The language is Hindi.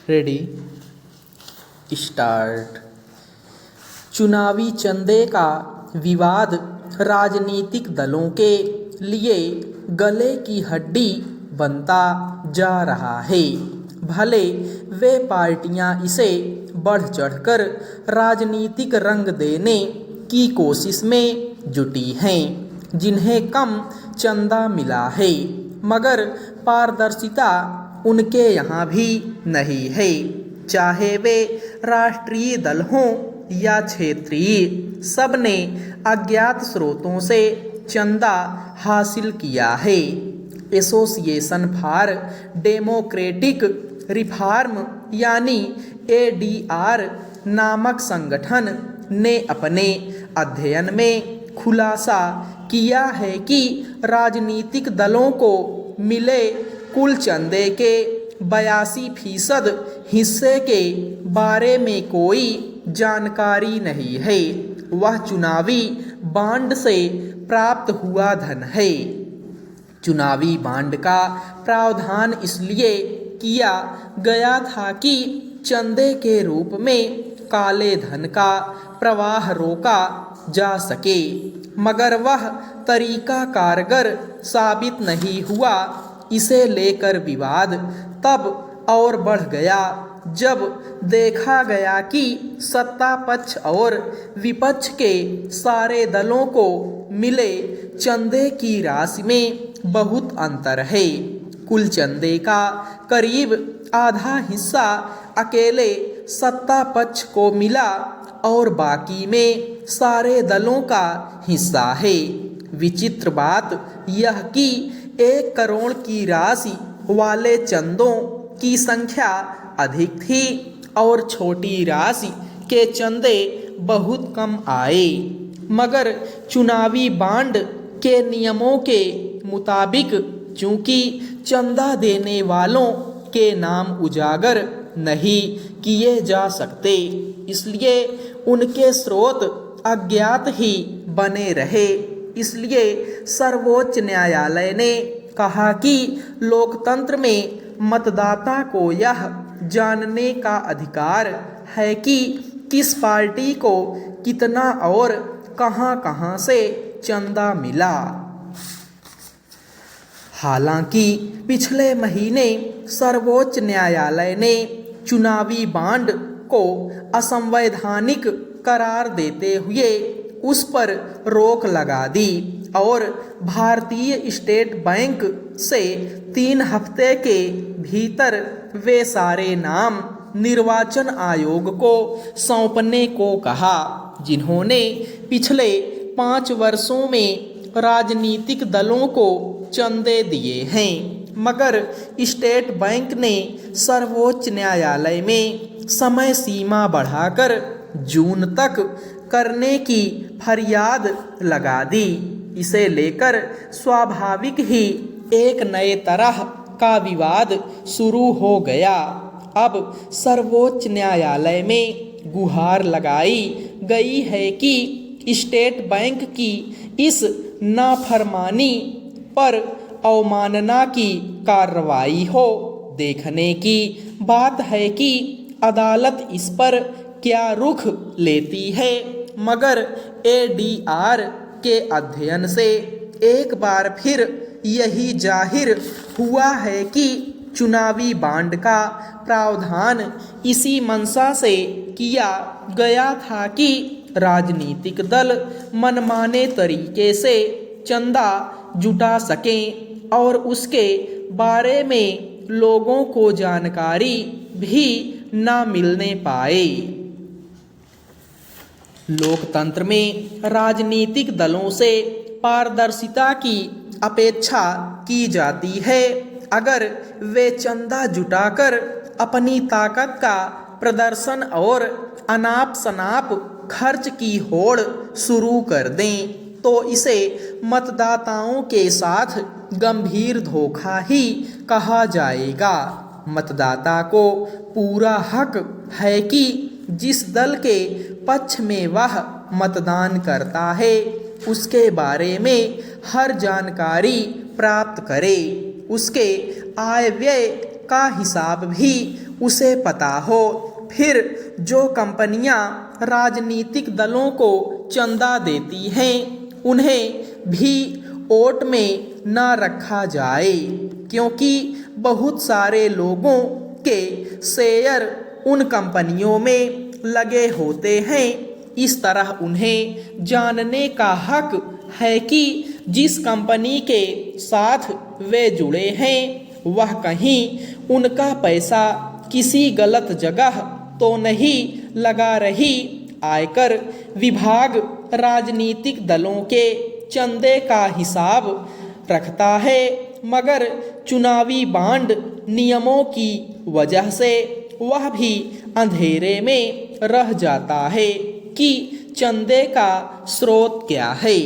Ready start. चुनावी चंदे का विवाद राजनीतिक दलों के लिए गले की हड्डी बनता जा रहा है। भले वे पार्टियां इसे बढ़ चढ़कर राजनीतिक रंग देने की कोशिश में जुटी हैं, जिन्हें कम चंदा मिला है, मगर पारदर्शिता उनके यहाँ भी नहीं है। चाहे वे राष्ट्रीय दल हों या क्षेत्रीय, सबने अज्ञात स्रोतों से चंदा हासिल किया है। एसोसिएशन फॉर डेमोक्रेटिक रिफॉर्म यानी एडीआर नामक संगठन ने अपने अध्ययन में खुलासा किया है कि राजनीतिक दलों को मिले कुल चंदे के 82% हिस्से के बारे में कोई जानकारी नहीं है। वह चुनावी बांड से प्राप्त हुआ धन है। चुनावी बांड का प्रावधान इसलिए किया गया था कि चंदे के रूप में काले धन का प्रवाह रोका जा सके, मगर वह तरीका कारगर साबित नहीं हुआ। इसे लेकर विवाद तब और बढ़ गया जब देखा गया कि सत्ता पक्ष और विपक्ष के सारे दलों को मिले चंदे की राशि में बहुत अंतर है। कुल चंदे का करीब आधा हिस्सा अकेले सत्ता पक्ष को मिला और बाकी में सारे दलों का हिस्सा है। विचित्र बात यह कि 1 करोड़ की राशि वाले चंदों की संख्या अधिक थी और छोटी राशि के चंदे बहुत कम आए, मगर चुनावी बांड के नियमों के मुताबिक चूंकि चंदा देने वालों के नाम उजागर नहीं किए जा सकते, इसलिए उनके स्रोत अज्ञात ही बने रहे। इसलिए सर्वोच्च न्यायालय ने कहा कि लोकतंत्र में मतदाता को यह जानने का अधिकार है कि किस पार्टी को कितना और कहां-कहां से चंदा मिला। हालांकि पिछले महीने सर्वोच्च न्यायालय ने चुनावी बांड को असंवैधानिक करार देते हुए उस पर रोक लगा दी और भारतीय स्टेट बैंक से 3 हफ्ते के भीतर वे सारे नाम निर्वाचन आयोग को सौंपने को कहा, जिन्होंने पिछले 5 वर्षों में राजनीतिक दलों को चंदे दिए हैं। मगर स्टेट बैंक ने सर्वोच्च न्यायालय में समय सीमा बढ़ाकर जून तक करने की फरियाद लगा दी। इसे लेकर स्वाभाविक ही एक नए तरह का विवाद शुरू हो गया। अब सर्वोच्च न्यायालय में गुहार लगाई गई है कि स्टेट बैंक की इस नाफरमानी पर अवमानना की कार्रवाई हो। देखने की बात है कि अदालत इस पर क्या रुख लेती है, मगर एडीआर के अध्ययन से एक बार फिर यही जाहिर हुआ है कि चुनावी बांड का प्रावधान इसी मंशा से किया गया था कि राजनीतिक दल मनमाने तरीके से चंदा जुटा सकें और उसके बारे में लोगों को जानकारी भी न मिलने पाए। लोकतंत्र में राजनीतिक दलों से पारदर्शिता की अपेक्षा की जाती है। अगर वे चंदा जुटाकर अपनी ताकत का प्रदर्शन और अनाप शनाप खर्च की होड़ शुरू कर दें, तो इसे मतदाताओं के साथ गंभीर धोखा ही कहा जाएगा। मतदाता को पूरा हक है कि जिस दल के पक्ष में वह मतदान करता है उसके बारे में हर जानकारी प्राप्त करे। उसके आय व्यय का हिसाब भी उसे पता हो। फिर जो कंपनियां राजनीतिक दलों को चंदा देती हैं उन्हें भी वोट में न रखा जाए, क्योंकि बहुत सारे लोगों के शेयर उन कंपनियों में लगे होते हैं। इस तरह उन्हें जानने का हक है कि जिस कंपनी के साथ वे जुड़े हैं वह कहीं उनका पैसा किसी गलत जगह तो नहीं लगा रही। आयकर विभाग राजनीतिक दलों के चंदे का हिसाब रखता है, मगर चुनावी बांड नियमों की वजह से वह भी अंधेरे में रह जाता है कि चंदे का स्रोत क्या है।